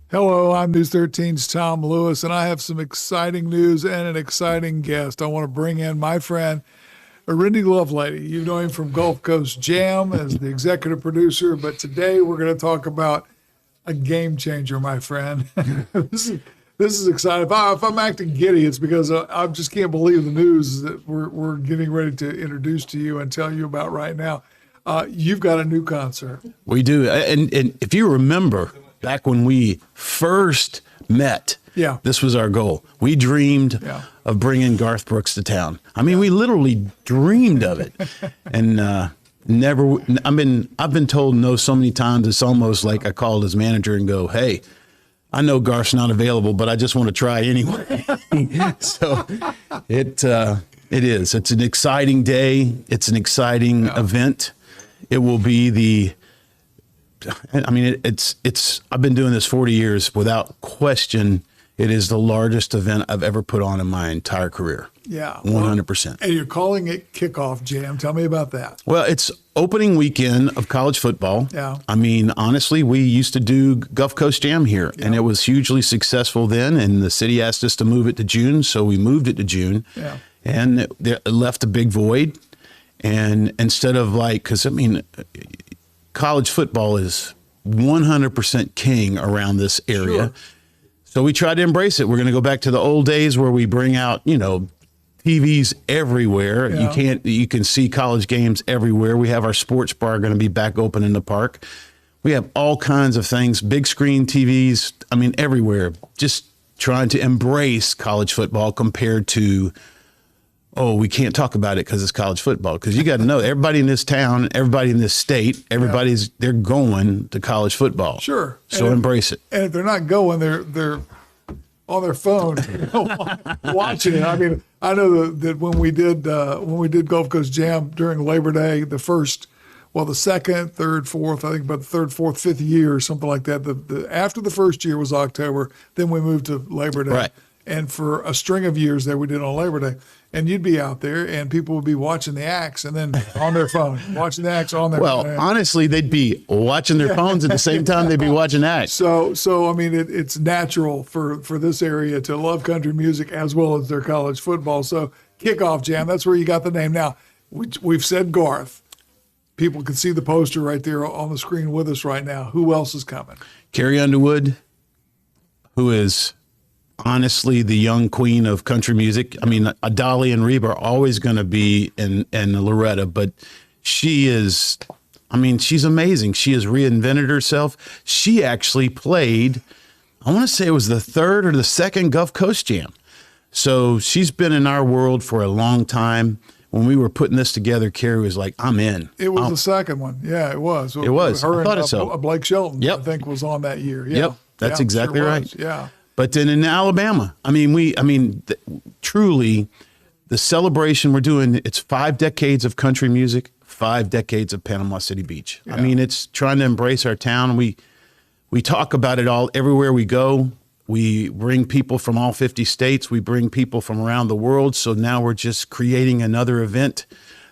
Hello, I'm News 13's Tom Lewis, and I have some exciting news and an exciting guest. I want to bring in my friend, Randy Lovelady. You know him from Gulf Coast Jam as the executive producer, but today we're going to talk about a game changer, my friend. This is exciting. If I'm acting giddy, it's because I just can't believe the news that we're getting ready to introduce to you and tell you about right now. You've got a new concert. We do. And if you remember back when we first met, Yeah. this was our goal. We dreamed Yeah. of bringing Garth Brooks to town. I mean, we literally dreamed of it. And never, I've been told no so many times, it's almost like I called his manager and go, "Hey, I know Garth's not available, but I just want to try anyway." So it is. It's an exciting day. It's an exciting event. It will be I've been doing this 40 years. Without question, it is the largest event I've ever put on in my entire career. Yeah. 100%. And you're calling it Kickoff Jam. Tell me about that. Well, it's opening weekend of college football. Yeah. I mean, honestly, we used to do Gulf Coast Jam here, and it was hugely successful then, and the city asked us to move it to June, so we moved it to June. Yeah. And it left a big void. And instead of college football is 100% king around this area. Sure. So we tried to embrace it. We're going to go back to the old days where we bring out, TVs everywhere. Yeah. You can see college games everywhere. We have our sports bar going to be back open in the park. We have all kinds of things, big screen TVs, everywhere. Just trying to embrace college football compared to, we can't talk about it because it's college football. Because you got to know, everybody in this town, everybody in this state, they're going to college football. Sure. So embrace it. And if they're not going, they're on their phone watching it. I know that when we did Gulf Coast Jam during Labor Day, the second, third, fourth, I think about the third, fourth, fifth year or something like that. The after the first year was October, then we moved to Labor Day. Right. And for a string of years there, we did on Labor Day. And you'd be out there, and people would be watching the acts, and then on their phone, watching the acts on their phone. Well, honestly, they'd be watching their phones at the same time they'd be watching acts. So it's natural for this area to love country music as well as their college football. So Kickoff Jam, that's where you got the name. Now, we've said Garth. People can see the poster right there on the screen with us right now. Who else is coming? Carrie Underwood, who is honestly the young queen of country music. Dolly and Reba are always going to be in Loretta, but she is, she's amazing. She has reinvented herself. She actually played, I want to say it was the third or the second Gulf Coast Jam. So she's been in our world for a long time. When we were putting this together, Carrie was like, "I'm in." It was the second one. Yeah, it was. It was. Her I thought and so. Blake Shelton, Yep. I think, was on that year. Yeah. Yep, that's exactly sure right. was. Yeah. But then in Alabama, truly, the celebration we're doing, it's 5 decades of country music, 5 decades of Panama City Beach. Yeah. It's trying to embrace our town. We talk about it all everywhere we go. We bring people from all 50 states. We bring people from around the world. So now we're just creating another event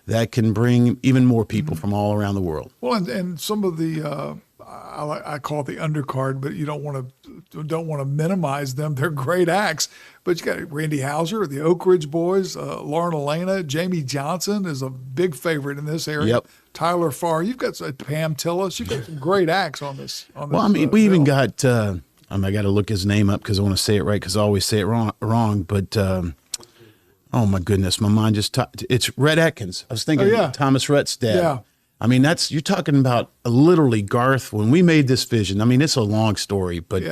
that can bring even more people from all around the world. Well, and some of the I call it the undercard, but you don't want to minimize them. They're great acts. But you got Randy Houser, the Oak Ridge Boys, Lauren Elena, Jamie Johnson is a big favorite in this area. Yep. Tyler Farr. You've got Pam Tillis. You've got some great acts on this. Well, we even got. I got to look his name up because I want to say it right because I always say it wrong. But oh my goodness, my mind just it's Rhett Atkins. I was thinking Thomas Rhett's dad. Yeah. You're talking about literally Garth. When we made this vision, it's a long story, but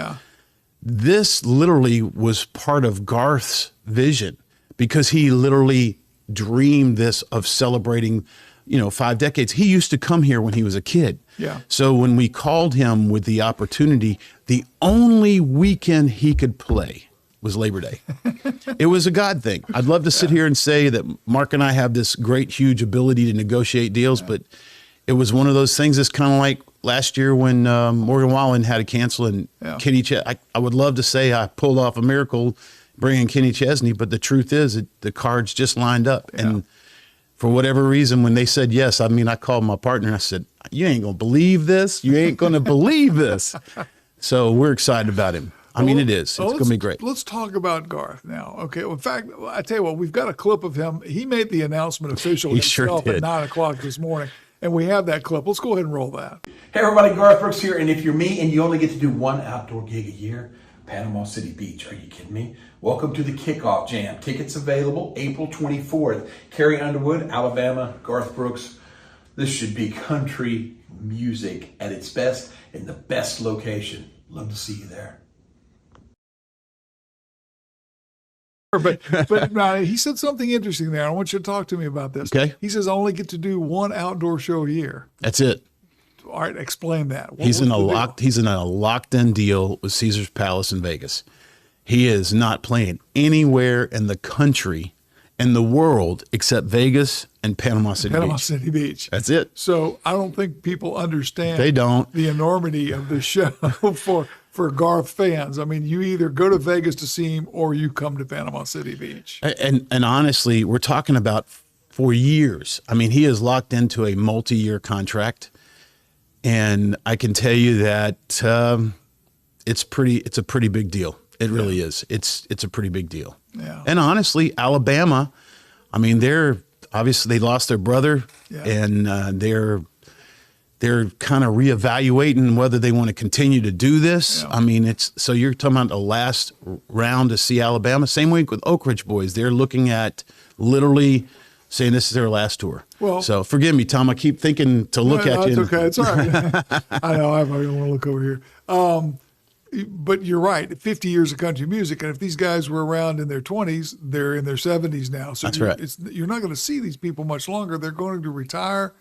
this literally was part of Garth's vision because he literally dreamed this of celebrating, 5 decades. He used to come here when he was a kid. Yeah. So when we called him with the opportunity, the only weekend he could play was Labor Day. It was a God thing. I'd love to sit here and say that Mark and I have this great, huge ability to negotiate deals, but it was one of those things that's kind of like last year when Morgan Wallen had to cancel and Kenny I would love to say I pulled off a miracle bringing Kenny Chesney, but the truth is that the cards just lined up. And for whatever reason, when they said yes, I called my partner and I said, "You ain't going to believe this. You ain't going to believe this." So we're excited about him. I mean, it is. It's going to be great. Let's talk about Garth now. Okay. Well, in fact, I tell you what, we've got a clip of him. He made the announcement official He himself sure at did. 9:00 this morning, and we have that clip. Let's go ahead and roll that. Hey everybody, Garth Brooks here, and if you're me and you only get to do one outdoor gig a year, Panama City Beach, are you kidding me? Welcome to the Kickoff Jam. Tickets available April 24th. Carrie, Underwood, Alabama, Garth Brooks. This should be country music at its best in the best location. Love to see you there. But he said something interesting there. I want you to talk to me about this. Okay. He says I only get to do one outdoor show a year. That's it. All right, explain that. He's in a deal? locked in deal with Caesar's Palace in Vegas. He is not playing anywhere in the country, in the world, except Vegas and Panama City Panama Beach. City Beach. That's it. So I don't think people understand. They don't. The enormity of the show for Garth fans. I mean, you either go to Vegas to see him or you come to Panama City Beach. And honestly, we're talking about for years. I mean, he is locked into a multi-year contract, and I can tell you that it's a pretty big deal. It really is. It's a pretty big deal. Yeah. And honestly, Alabama, I mean, they lost their brother, and they're kind of reevaluating whether they want to continue to do this. Yeah. I mean, so you're talking about the last round to see Alabama. Same week with Oak Ridge boys. They're looking at literally saying this is their last tour. Well, so forgive me, Tom. I keep thinking to look at you. It's okay. It's all right. I know. I don't want to look over here. But you're right. 50 years of country music, and if these guys were around in their 20s, they're in their 70s now. So That's right. You're not going to see these people much longer. They're going to retire,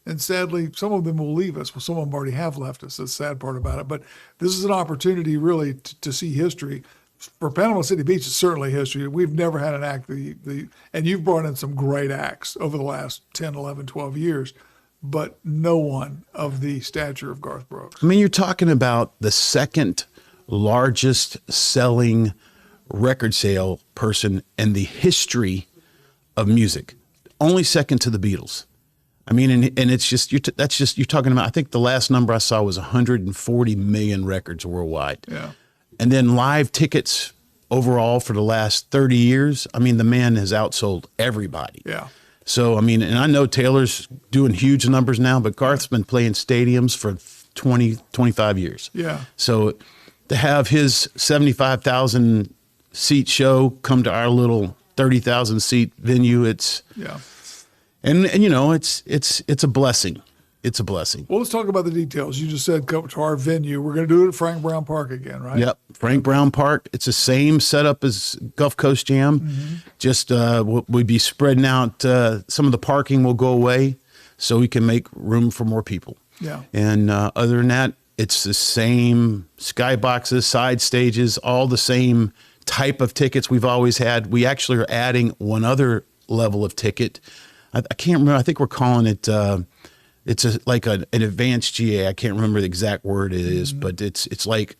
and sadly, some of them will leave us. Well, some of them already have left us. That's the sad part about it. But this is an opportunity, really, to see history. For Panama City Beach, it's certainly history. We've never had an act and you've brought in some great acts over the last 10, 11, 12 years, but no one of the stature of Garth Brooks. I mean, you're talking about the second largest selling record sale person in the history of music, only second to the Beatles. I mean, and it's just you're talking about. I think the last number I saw was 140 million records worldwide. Yeah. And then live tickets overall for the last 30 years. I mean, the man has outsold everybody. Yeah. So, I mean, and I know Taylor's doing huge numbers now, but Garth's been playing stadiums for 20, 25 years. Yeah. So to have his 75,000 seat show come to our little 30,000 seat venue, it's you know, it's a blessing. It's a blessing. Well, let's talk about the details. You just said come to our venue. We're going to do it at Frank Brown Park again, right? Yep, Frank Brown Park. It's the same setup as Gulf Coast Jam. Mm-hmm. Just we'd be spreading out. Some of the parking will go away, so we can make room for more people. Yeah. And other than that, it's the same skyboxes, side stages, all the same type of tickets we've always had. We actually are adding one other level of ticket. I can't remember. I think we're calling it. It's like an advanced GA. I can't remember the exact word it is, but it's like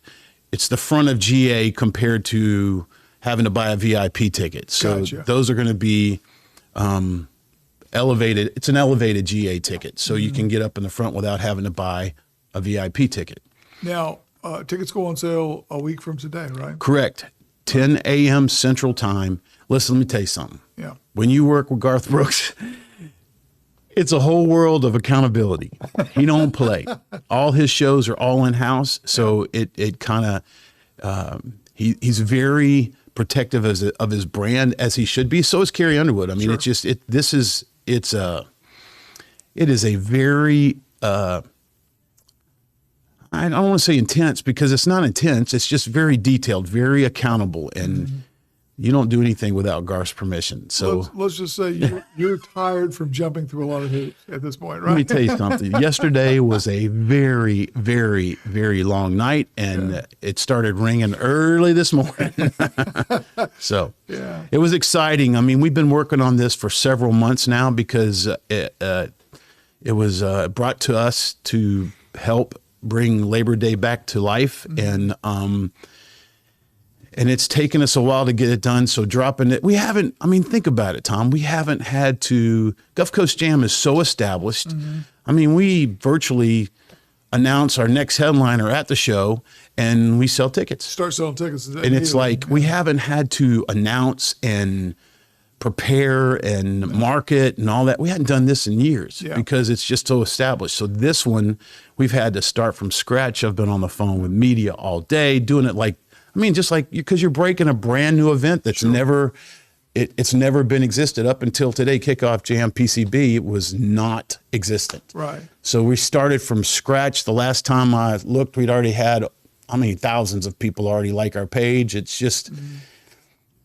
it's the front of GA compared to having to buy a VIP ticket. So Gotcha. those are going to be elevated. It's an elevated GA ticket, so you can get up in the front without having to buy a VIP ticket. Now, tickets go on sale a week from today, right? Correct. 10 a.m. Central Time. Listen, let me tell you something. Yeah. When you work with Garth Brooks, it's a whole world of accountability. He don't play. All his shows are all in-house, so it kind of he's very protective of his brand, as he should be. So is Carrie Underwood. I mean, Sure. it's just it is a very I don't want to say intense, because it's not intense. It's just very detailed, very accountable, and you don't do anything without Garth's permission. So let's just say you're tired from jumping through a lot of hoops at this point, right? let me tell you something. Yesterday was a very, very, very long night, and it started ringing early this morning. So it was exciting. I mean, we've been working on this for several months now, because it was brought to us to help bring Labor Day back to life, and it's taken us a while to get it done. So dropping it, we haven't, I mean, think about it, Tom. We haven't had to, Gulf Coast Jam is so established. I mean, we virtually announce our next headliner at the show, and we sell tickets. Start selling tickets. And it's like we haven't had to announce and prepare and market and all that. We hadn't done this in years because it's just so established. So this one, we've had to start from scratch. I've been on the phone with media all day, doing it just like because you're breaking a brand new event that's it's never been existed up until today. Kickoff Jam PCB was not existent. Right. So we started from scratch. The last time I looked, we'd already had thousands of people already like our page. It's just,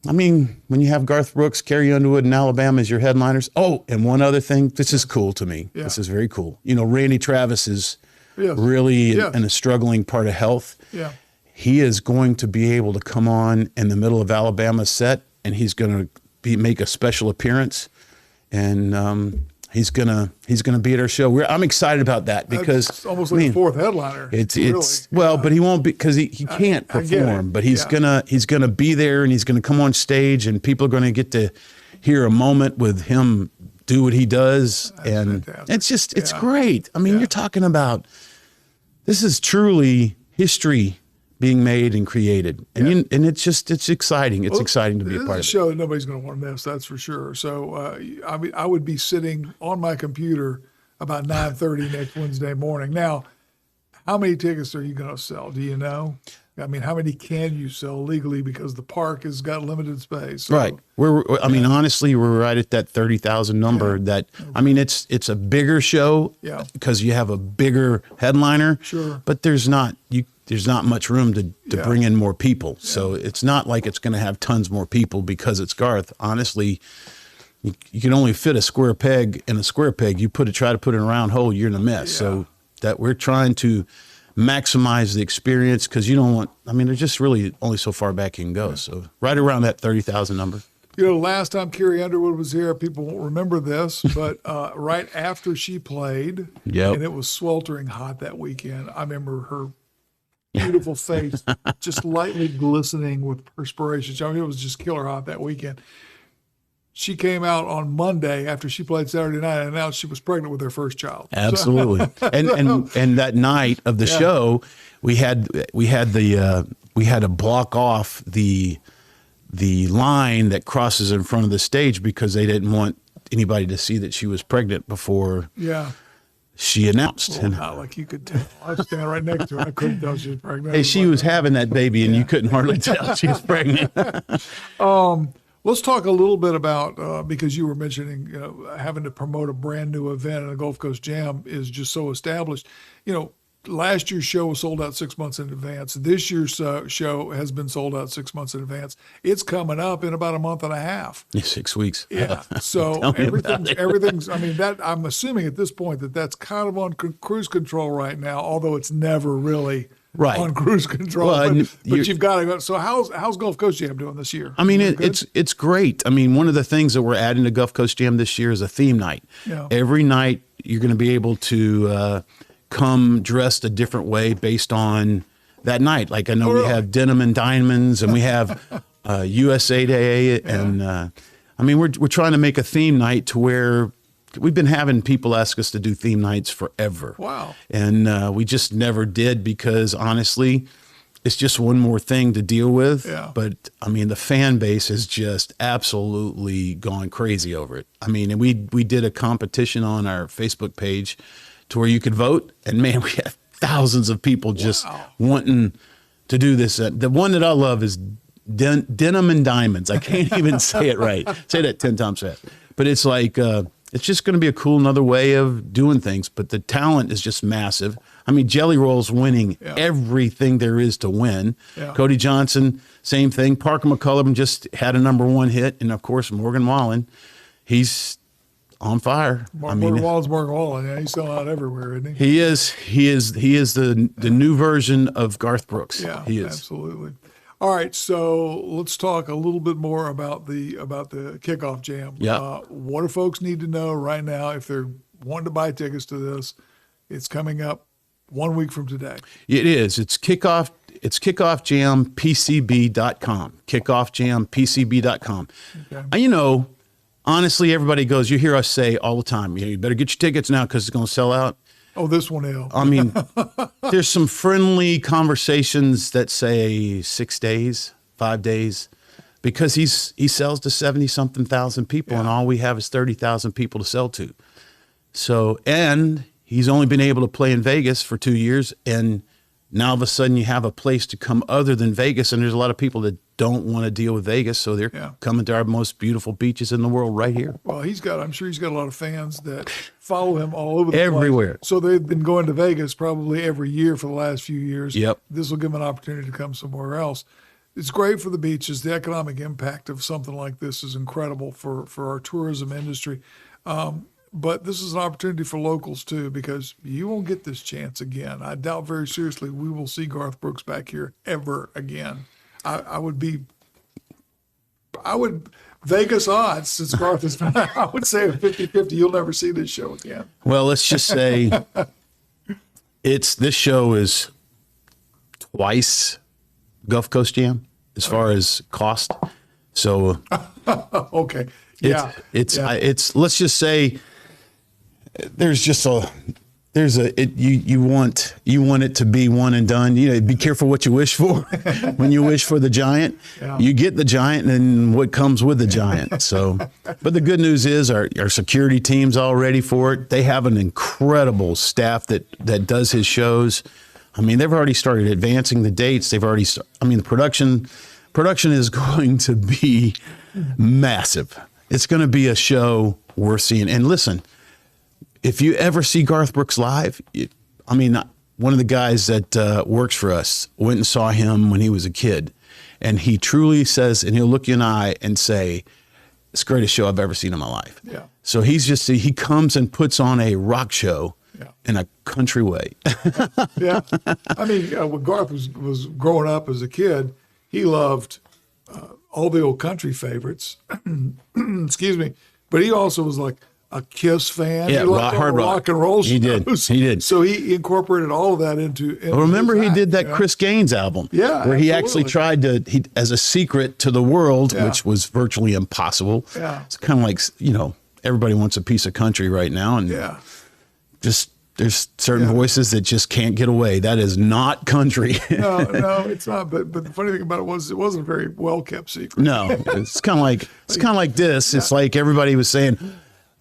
when you have Garth Brooks, Carrie Underwood, and Alabama as your headliners. Oh, and one other thing, this is cool to me. Yeah. This is very cool. Randy Travis is really in a struggling part of health. Yeah. He is going to be able to come on in the middle of Alabama's set, and he's going to make a special appearance, and he's gonna be at our show. I'm excited about that because it's almost like a fourth headliner. But he won't be because he can't perform. But he's gonna be there, and he's gonna come on stage, and people are gonna get to hear a moment with him do what he does, and fantastic. It's great. You're talking about this is truly history being made and created, and it's exciting. It's exciting to be a part of it. It's a show that nobody's going to want to miss, that's for sure. So I would be sitting on my computer about 9:30 next Wednesday morning. Now, how many tickets are you going to sell? Do you know? How many can you sell legally because the park has got limited space? So, right. Honestly, we're right at that 30,000 number. Yeah. It's a bigger show because you have a bigger headliner. Sure. But there's not much room to bring in more people. Yeah. So it's not like it's going to have tons more people because it's Garth. Honestly, you can only fit a square peg in a square peg. You try to put it in a round hole, you're in a mess. Yeah. So that we're trying to maximize the experience because you don't want, there's just really only so far back you can go. Yeah. So right around that 30,000 number. Last time Carrie Underwood was here, people won't remember this, but right after she played, and it was sweltering hot that weekend, I remember her beautiful face just lightly glistening with perspiration. It was just killer hot that weekend. She came out on Monday after she played Saturday night and announced she was pregnant with her first child. Absolutely. and that night of the show, we had to block off the line that crosses in front of the stage because they didn't want anybody to see that she was pregnant before she announced. Well, not like you could tell. I was standing right next to her. I couldn't tell she was pregnant. Hey, she was having that baby, and you couldn't hardly tell she was pregnant. Let's talk a little bit about, because you were mentioning, having to promote a brand new event, and the Gulf Coast Jam is just so established. Last year's show was sold out 6 months in advance. This year's show has been sold out 6 months in advance. It's coming up in about a month and a half. 6 weeks. Yeah. So everything's. I'm assuming at this point that's kind of on cruise control right now, although it's never really on cruise control. Well, but you've got to go. So how's Gulf Coast Jam doing this year? It's great. One of the things that we're adding to Gulf Coast Jam this year is a theme night. Yeah. Every night you're going to be able to come dressed a different way based on that night. Like I know we have denim and diamonds, and we have USA Day, and we're trying to make a theme night to where we've been having people ask us to do theme nights forever. Wow! And we just never did because honestly, it's just one more thing to deal with. Yeah. But the fan base has just absolutely gone crazy over it. And we did a competition on our Facebook page to where you could vote, and man, we have thousands of people just wanting to do this. The one that I love is denim and diamonds. I can't even say it right. Say that 10 times fast. But it's like it's just going to be a cool another way of doing things. But the talent is just massive. Jelly Roll's winning everything there is to win. Yeah. Cody Johnson, same thing. Parker McCullum just had a #1 hit, and of course Morgan Wallen, he's on fire. Morgan Wallen's Morgan Wallen. Yeah, he's selling out everywhere, isn't he? He is. He is the new version of Garth Brooks. Yeah, he is. Absolutely. All right, so let's talk a little bit more about the Kickoff Jam. Yeah. What do folks need to know right now if they're wanting to buy tickets to this? It's coming up 1 week from today. It is. It's Kickoff. It's kickoffjampcb.com. Kickoffjampcb.com. Okay. Honestly, everybody goes, you hear us say all the time, you better get your tickets now because it's going to sell out. Oh, this one is. I mean, there's some friendly conversations that say 6 days, 5 days, because he sells to 70 something thousand people, and all we have is 30,000 people to sell to. So, and he's only been able to play in Vegas for 2 years, and now all of a sudden you have a place to come other than Vegas, and there's a lot of people that don't want to deal with Vegas, so they're coming to our most beautiful beaches in the world right here. Well, I'm sure he's got a lot of fans that follow him all over the Everywhere. place. So they've been going to Vegas probably every year for the last few years. Yep. This will give them an opportunity to come somewhere else. It's great for the beaches. The economic impact of something like this is incredible for our tourism industry. But this is an opportunity for locals too, because you won't get this chance again. I doubt very seriously we will see Garth Brooks back here ever again. I would Vegas odds, since Garth is I would say a 50-50, you'll never see this show again. Well, let's just say this show is twice Gulf Coast Jam as far as cost. So okay. It's let's just say you want it to be one and done. You know, be careful what you wish for. When you wish for the giant, you get the giant and what comes with the giant. So, but the good news is our security team's all ready for it. They have an incredible staff that does his shows. I mean, they've already started advancing the dates. The production is going to be massive. It's going to be a show worth seeing. And listen, if you ever see Garth Brooks live, one of the guys that works for us went and saw him when he was a kid, and he truly says, and he'll look you in the eye and say, it's the greatest show I've ever seen in my life. Yeah. So he comes and puts on a rock show in a country way. Yeah. I mean, when Garth was growing up as a kid, he loved all the old country favorites. Excuse me. But he also was like a Kiss fan. Yeah, he liked hard rock and roll shows. He did. So he incorporated all of that into remember, his he act, did that Chris Gaines album, where he actually tried to, as a secret to the world, which was virtually impossible. Yeah. It's kind of like, everybody wants a piece of country right now, and just there's certain voices that just can't get away. That is not country. No, it's not. But the funny thing about it wasn't a very well kept secret. No, it's kind of like this. It's like everybody was saying,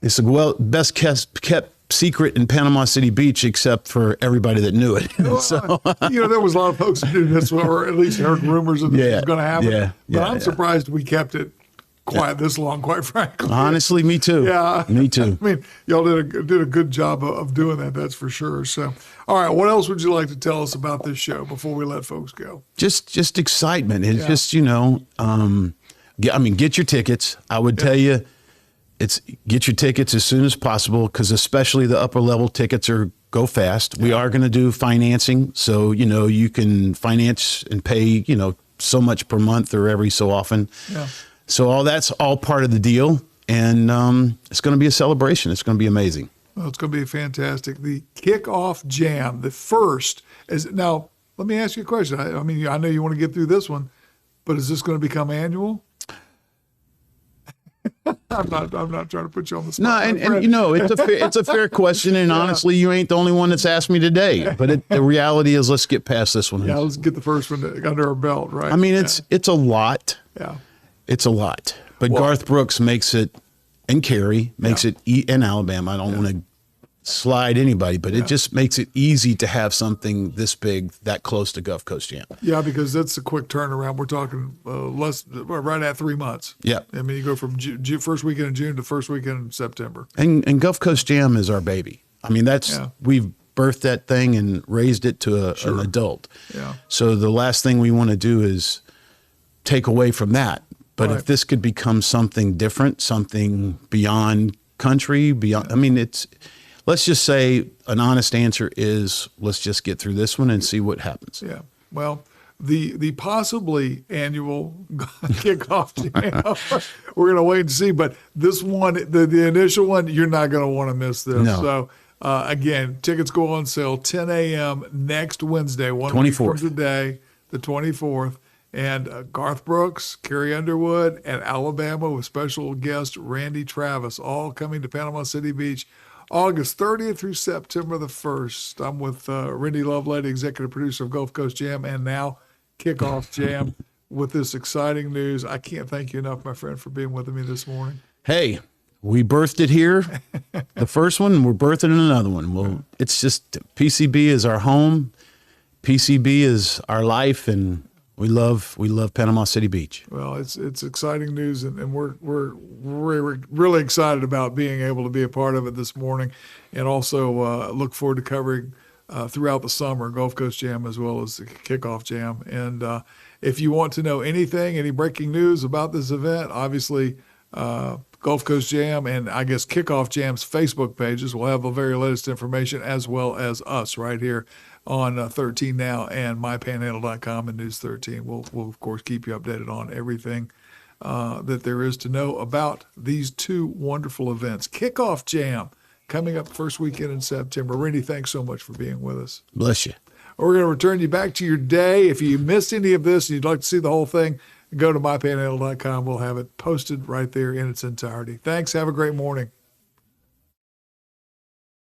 it's the best kept secret in Panama City Beach, except for everybody that knew it. So there was a lot of folks who knew this, or at least heard rumors of this was going to happen. Yeah, but I'm surprised we kept it quiet this long, quite frankly. Honestly, me too. Yeah, me too. I mean, y'all did a good job of doing that. That's for sure. So, all right, what else would you like to tell us about this show before we let folks go? Just excitement. It's just get your tickets. I would tell you, get your tickets as soon as possible, because especially the upper level tickets go fast. We are going to do financing, so you can finance and pay so much per month or every so often. Yeah. So that's all part of the deal, and it's going to be a celebration. It's going to be amazing. Well, it's going to be fantastic. The Kickoff Jam, the first. Now, let me ask you a question. I mean, I know you want to get through this one, but is this going to become annual? I'm not trying to put you on the spot. No, it's a fair question, and honestly, you ain't the only one that's asked me today. But the reality is, let's get past this one. Yeah, let's get the first one under our belt, right? I mean, it's a lot. Yeah. It's a lot, but Garth Brooks makes it, and Carrie makes it in Alabama. I don't want to slide anybody, but it just makes it easy to have something this big, that close to Gulf Coast Jam. Yeah, because that's a quick turnaround. We're talking right at 3 months. Yeah. I mean, you go from first weekend in June to first weekend in September. And Gulf Coast Jam is our baby. I mean, we've birthed that thing and raised it to an adult. Yeah. So the last thing we want to do is take away from that. But if this could become something different, something beyond country, let's just say an honest answer is, let's just get through this one and see what happens. Yeah. Well, the possibly annual Kickoff Jam, we're going to wait and see. But this one, the initial one, you're not going to want to miss this. No. So, again, tickets go on sale 10 a.m. next Wednesday, 1 week from today, the 24th. And Garth Brooks, Carrie Underwood, and Alabama with special guest Randy Travis, all coming to Panama City Beach August 30th through September the 1st. I'm with Randy Lovelady, executive producer of Gulf Coast Jam, and now Kickoff Jam with this exciting news. I can't thank you enough, my friend, for being with me this morning. Hey, we birthed it here, the first one, and we're birthing another one. Well, it's just PCB is our home. PCB is our life, and we love Panama City Beach. Well, it's exciting news, and we're really excited about being able to be a part of it this morning, and also look forward to covering throughout the summer Gulf Coast Jam as well as the Kickoff Jam. And if you want to know anything, any breaking news about this event, obviously Gulf Coast Jam and I guess Kickoff Jam's Facebook pages will have the very latest information, as well as us right here on 13 Now and mypanhandle.com and News 13. We'll of course keep you updated on everything that there is to know about these two wonderful events. Kickoff Jam coming up first weekend in September. Randy, thanks so much for being with us. Bless you. We're going to return you back to your day. If you missed any of this and you'd like to see the whole thing, go to mypanhandle.com. We'll have it posted right there in its entirety. Thanks. Have a great morning.